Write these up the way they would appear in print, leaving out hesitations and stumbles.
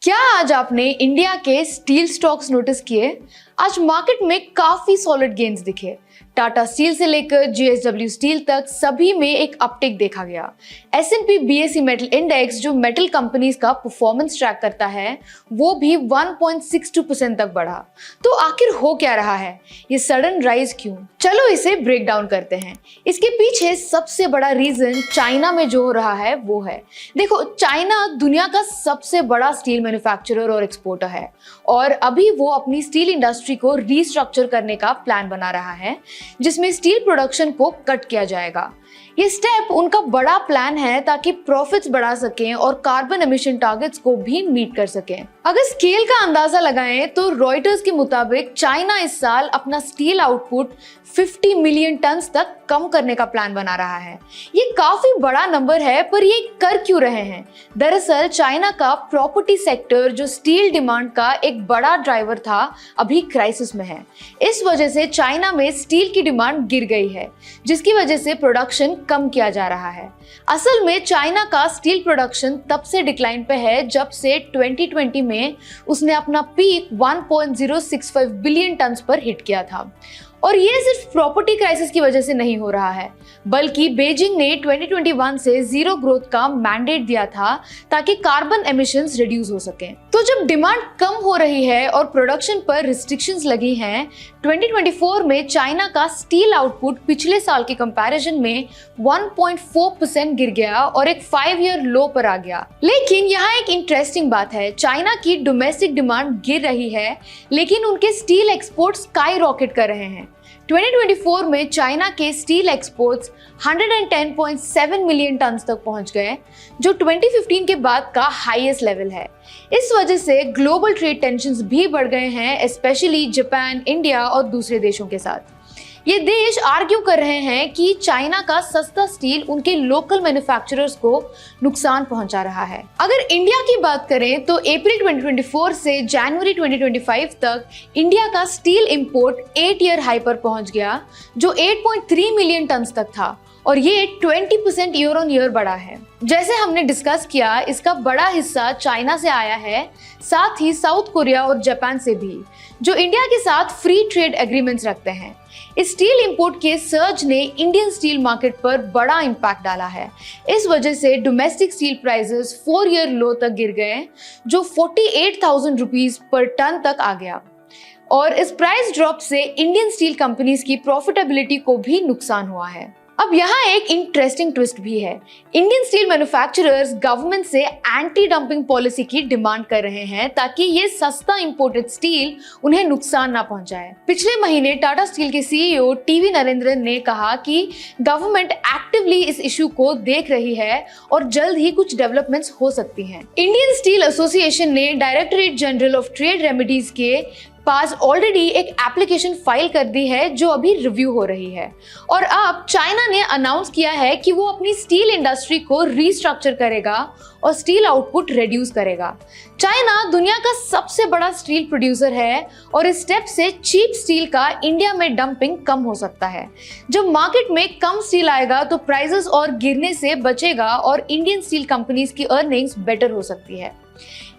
क्या आज आपने इंडिया के स्टील स्टॉक्स नोटिस किए? आज मार्केट में काफी सॉलिड गेन्स दिखे। टाटा स्टील से लेकर जेएसडब्ल्यू स्टील तक सभी में एक अपटिक देखा गया। S&P BSE मेटल इंडेक्स जो मेटल कंपनीज का परफॉर्मेंस ट्रैक करता है वो भी 1.62% तक बढ़ा। तो आखिर हो क्या रहा है? ये सडन राइज क्यों? चलो इसे ब्रेक डाउन करते हैं। इसके पीछे सबसे बड़ा रीजन चाइना में जो हो रहा है वो है। देखो, चाइना दुनिया का सबसे बड़ा स्टील मैन्युफैक्चरर और एक्सपोर्टर है और अभी वो अपनी स्टील इंडस्ट्री को रीस्ट्रक्चर करने का प्लान बना रहा है जिसमें स्टील प्रोडक्शन को कट किया जाएगा। ये स्टेप उनका बड़ा प्लान है ताकि प्रॉफिट्स बढ़ा सकें और कार्बन एमिशन टारगेट्स को भी मीट कर सकें। अगर स्केल का अंदाजा लगाएं तो रॉयटर्स के मुताबिक चाइना इस साल अपना स्टील आउटपुट 50 मिलियन टन्स तक कम करने का प्लान बना रहा है। ये काफी बड़ा नंबर है, पर ये कर क्यों रहे हैं? दरअसल चाइना का प्रॉपर्टी सेक्टर जो स्टील डिमांड का एक बड़ा ड्राइवर था अभी क्राइसिस में है। इस वजह से चाइना में स्टील की डिमांड गिर गई है जिसकी वजह से प्रोडक्शन कम किया जा रहा है। असल में चाइना का स्टील प्रोडक्शन तब से डिक्लाइन पे है जब से 2020 में उसने अपना पीक 1.065 बिलियन टन्स पर हिट किया था। और ये सिर्फ प्रॉपर्टी क्राइसिस की वजह से नहीं हो रहा है, बल्कि बीजिंग ने 2021 से जीरो ग्रोथ का मैंडेट दिया था ताकि कार्बन एमिशंस रिड्यूस हो सके। तो जब डिमांड कम हो रही है और प्रोडक्शन पर रिस्ट्रिक्शंस लगी हैं, 2024 में चाइना का स्टील आउटपुट पिछले साल के कंपैरिजन में 1.4% गिर गया और एक 5 ईयर लो पर आ गया। लेकिन यहाँ एक इंटरेस्टिंग बात है, चाइना की डोमेस्टिक डिमांड गिर रही है लेकिन उनके स्टील एक्सपोर्ट्स स्काई रॉकेट कर रहे हैं। 2024 में चाइना के स्टील एक्सपोर्ट्स 110.7 मिलियन टन्स तक पहुंच गए जो 2015 के बाद का हाईएस्ट लेवल है। इस वजह से ग्लोबल ट्रेड टेंशन्स भी बढ़ गए हैं, स्पेशली जापान, इंडिया और दूसरे देशों के साथ। ये देश आर्ग्यू कर रहे हैं कि चाइना का सस्ता स्टील उनके लोकल मैन्युफैक्चरर्स को नुकसान पहुंचा रहा है। अगर इंडिया की बात करें तो अप्रैल 2024 से जनवरी 2025 तक इंडिया का स्टील इंपोर्ट 8 ईयर हाई पर पहुंच गया जो 8.3 मिलियन टन्स तक था और ये 20% ईयर ऑन ईयर बढ़ा है। जैसे हमने डिस्कस किया, इसका बड़ा हिस्सा चाइना से आया है, साथ ही साउथ कोरिया और जापान से भी, जो इंडिया के साथ फ्री ट्रेड एग्रीमेंट्स रखते हैं। इस स्टील इंपोर्ट के सर्ज ने इंडियन स्टील मार्केट पर बड़ा इंपैक्ट डाला है। इस वजह से डोमेस्टिक स्टील प्राइसेस 4 ईयर लो तक गिर गए जो 48,000 रुपीज पर टन तक आ गया और इस प्राइस ड्रॉप से इंडियन स्टील कंपनीज की प्रॉफिटेबिलिटी को भी नुकसान हुआ है। अब यहाँ एक इंटरेस्टिंग ट्विस्ट भी है। इंडियन स्टील मैन्युफैक्चरर्स गवर्नमेंट से एंटी डंपिंग पॉलिसी की डिमांड कर रहे हैं ताकि ये सस्ता इंपोर्टेड स्टील उन्हें नुकसान ना पहुंचाए। पिछले महीने टाटा स्टील के सीईओ टीवी नरेंद्रन ने कहा कि गवर्नमेंट एक्टिवली इस इशू को देख रही है और जल्द ही कुछ डेवलपमेंट्स हो सकती हैं। इंडियन स्टील एसोसिएशन ने directorate general of trade remedies के पास ऑलरेडी एक एप्लीकेशन फाइल कर दी है जो अभी रिव्यू हो रही है और अब चाइना ने अनाउंस किया है कि वो अपनी स्टील इंडस्ट्री को रीस्ट्रक्चर करेगा और स्टील आउटपुट रिड्यूस करेगा। चाइना दुनिया का सबसे बड़ा स्टील प्रोड्यूसर है और इस स्टेप से चीप स्टील का इंडिया में डंपिंग कम हो सकता है। जब मार्केट में कम स्टील आएगा तो प्राइसेस और गिरने से बचेगा और इंडियन स्टील कंपनीज की अर्निंग्स बेटर हो सकती है।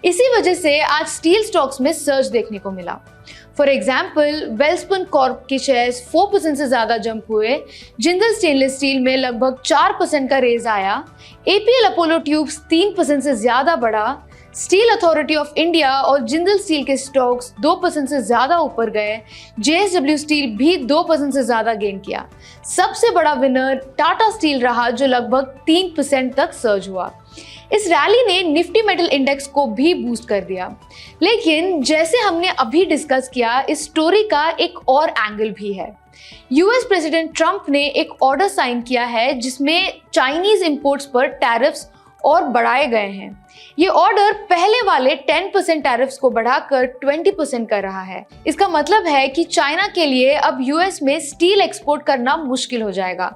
इसी वजह से आज स्टील स्टॉक्स में सर्ज देखने को मिला। फॉर एग्जाम्पल, वेल्सपन कॉर्प के शेयर्स 4% से ज्यादा जंप हुए, जिंदल स्टेनलेस स्टील में लगभग 4% का रेज आया, एपीएल अपोलो ट्यूब्स 3% से ज्यादा बढ़ा, स्टील अथॉरिटी ऑफ इंडिया और जिंदल स्टील के स्टॉक्स 2% से ज्यादा ऊपर गए, जेएसडब्ल्यू स्टील भी 2% से ज्यादा गेन किया। सबसे बड़ा विनर टाटा स्टील रहा जो लगभग 3% तक सर्ज हुआ। इस रैली ने निफ्टी मेटल इंडेक्स को भी बूस्ट कर दिया। लेकिन जैसे हमने अभी डिस्कस किया, इस स्टोरी का एक और एंगल भी है। यूएस प्रेसिडेंट ट्रंप ने एक ऑर्डर साइन किया है जिसमें चाइनीज इंपोर्ट्स पर टैरिफ्स और बढ़ाए गए हैं। ये ऑर्डर पहले वाले 10% टैरिफ्स को बढ़ाकर 20% कर रहा है। इसका मतलब है कि चाइना के लिए अब यूएस में स्टील एक्सपोर्ट करना मुश्किल हो जाएगा।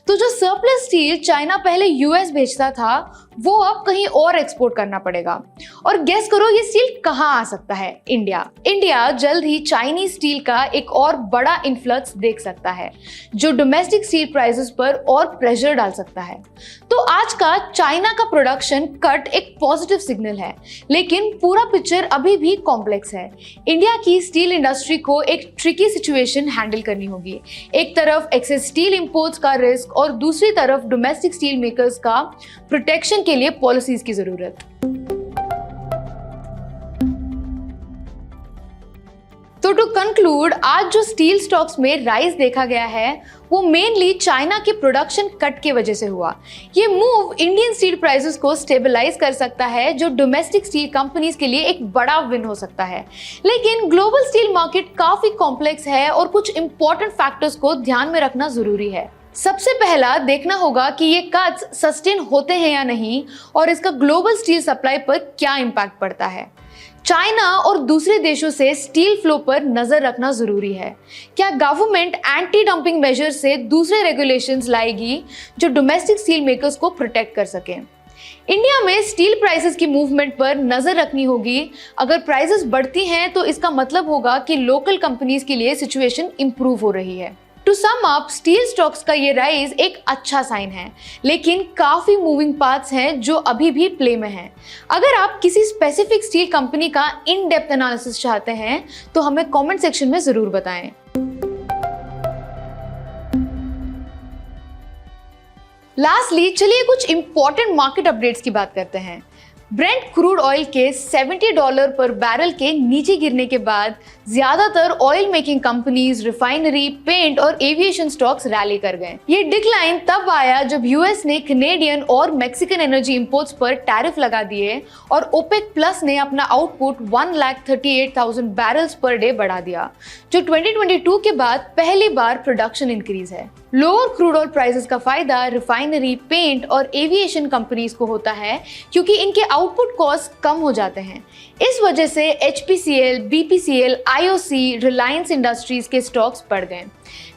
तो जो सरप्लस स्टील चाइना पहले यूएस भेजता था वो अब कहीं और एक्सपोर्ट करना पड़ेगा। और गेस करो ये स्टील कहाँ आ सकता है? इंडिया जल्द ही चाइनीज स्टील का एक और बड़ा इन्फ्लक्स देख सकता है जो डोमेस्टिक स्टील प्राइसेस पर और प्रेशर डाल सकता है। तो आज का चाइना का प्रोडक्शन कट एक पॉजिटिव सिग्नल है, लेकिन पूरा पिक्चर अभी भी कॉम्प्लेक्स है। इंडिया की स्टील इंडस्ट्री को एक ट्रिकी सिचुएशन हैंडल करनी होगी। एक तरफ एक्सेस स्टील इंपोर्ट्स का रिस्क और दूसरी तरफ डोमेस्टिक स्टील मेकर्स का प्रोटेक्शन के लिए पॉलिसीज की जरूरत। तो टू कंक्लूड, आज जो स्टील स्टॉक्स में राइज देखा गया है वो मेनली चाइना के प्रोडक्शन कट की वजह से हुआ। ये मूव इंडियन स्टील प्राइसेस को स्टेबलाइज कर सकता है, जो डोमेस्टिक स्टील कंपनीज के लिए एक बड़ा विन हो सकता है। लेकिन ग्लोबल स्टील मार्केट काफी कॉम्प्लेक्स है और कुछ इंपॉर्टेंट फैक्टर्स को ध्यान में रखना जरूरी है। सबसे पहला देखना होगा कि ये कट्स सस्टेन होते हैं या नहीं और इसका ग्लोबल स्टील सप्लाई पर क्या इंपैक्ट पड़ता है। चाइना और दूसरे देशों से स्टील फ्लो पर नजर रखना जरूरी है। क्या गवर्नमेंट एंटी डंपिंग मेजर से दूसरे रेगुलेशंस लाएगी जो डोमेस्टिक स्टील मेकर्स को प्रोटेक्ट कर सके। इंडिया में स्टील प्राइसेस की मूवमेंट पर नजर रखनी होगी। अगर प्राइसेस बढ़ती हैं तो इसका मतलब होगा कि लोकल कंपनीज के लिए सिचुएशन इंप्रूव हो रही है। To sum up, steel stocks का ये राइज एक अच्छा साइन है, लेकिन काफी मूविंग पार्ट्स हैं जो अभी भी प्ले में हैं। अगर आप किसी स्पेसिफिक स्टील कंपनी का इन डेप्थ एनालिसिस चाहते हैं तो हमें कमेंट सेक्शन में जरूर बताएं। लास्टली, चलिए कुछ इंपॉर्टेंट मार्केट अपडेट्स की बात करते हैं। ब्रेंट क्रूड ऑयल के $70 पर बैरल के नीचे गिरने के बाद ज्यादातर oil making companies, refinery, paint और एविएशन स्टॉक्स रैली कर गए। ये डिक्लाइन तब आया जब यूएस ने कनेडियन और मैक्सिकन एनर्जी इंपोर्ट्स पर टैरिफ लगा दिए और ओपेक प्लस ने अपना आउटपुट 1,38,000 बैरल्स पर डे बढ़ा दिया, जो 2022 के बाद पहली बार प्रोडक्शन इंक्रीज है। लोअर क्रूड ऑयल प्राइसेस का फायदा रिफाइनरी, पेंट और एविएशन कंपनीज को होता है क्योंकि इनके आउटपुट कॉस्ट कम हो जाते हैं। इस वजह से HPCL, BPCL, IOC, Reliance industries के स्टॉक्स बढ़ गए।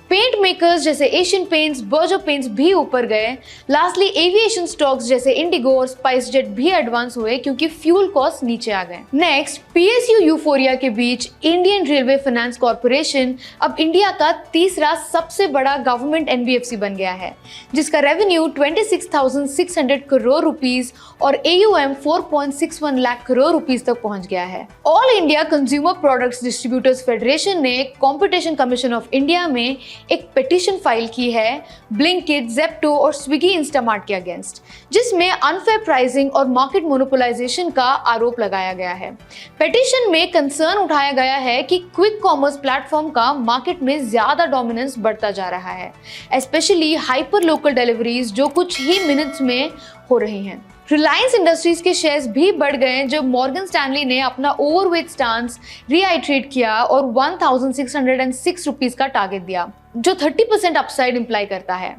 पेंट मेकर्स जैसे एशियन पेंट्स, बर्जर पेंट्स भी ऊपर गए। लास्टली, एविएशन स्टॉक्स जैसे इंडिगो और स्पाइसजेट भी एडवांस हुए क्योंकि फ्यूल कॉस्ट नीचे आ गए। नेक्स्ट, PSU यूफोरिया के बीच इंडियन रेलवे फाइनेंस कॉर्पोरेशन अब इंडिया का तीसरा सबसे बड़ा गवर्नमेंट NBFC बन गया है, जिसका रेवेन्यू 26,600 करोड़ रुपीस और AUM 4.61 लाख करोड़ रुपीस तक पहुंच गया है। All India consumer products distributors federation ने कॉम्पिटिशन कमीशन ऑफ इंडिया में एक पिटीशन फाइल की है ब्लिंकिट, जेप्टो और स्विगी इंस्टामार्ट के अगेंस्ट, जिसमें अनफेयर प्राइसिंग और मार्केट मोनोपोलाइजेशन का आरोप लगाया गया है। पिटीशन में कंसर्न उठाया गया है कि क्विक कॉमर्स प्लेटफॉर्म का मार्केट में ज्यादा डोमिनेंस बढ़ता जा रहा है, स्पेशली हाइपर लोकल डिलीवरीज जो कुछ ही मिनट्स में हो रही हैं। रिलायंस इंडस्ट्रीज के शेयर्स भी बढ़ गए जब मॉर्गन स्टैनली ने अपना ओवरवेट स्टांस रीआइट्रेट किया और 1,606 रुपीस का टारगेट दिया, जो 30% अपसाइड इंप्लाई करता है।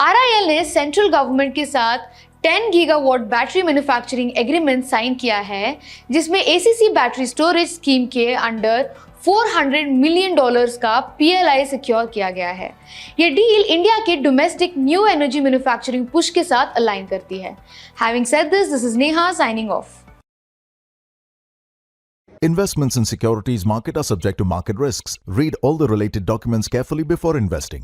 RIL ने सेंट्रल गवर्नमेंट के साथ 10 gigawatt battery manufacturing agreement sign किया है, जिसमें ACC बैटरी स्टोरेज स्कीम के अंडर $400 मिलियन का PLI सिक्योर किया गया है। ये डील इंडिया के domestic new energy manufacturing push के साथ अलाइन करती है। Having said this is Neha signing off. Investments in securities market are subject to market risks. Read all the related documents carefully before investing.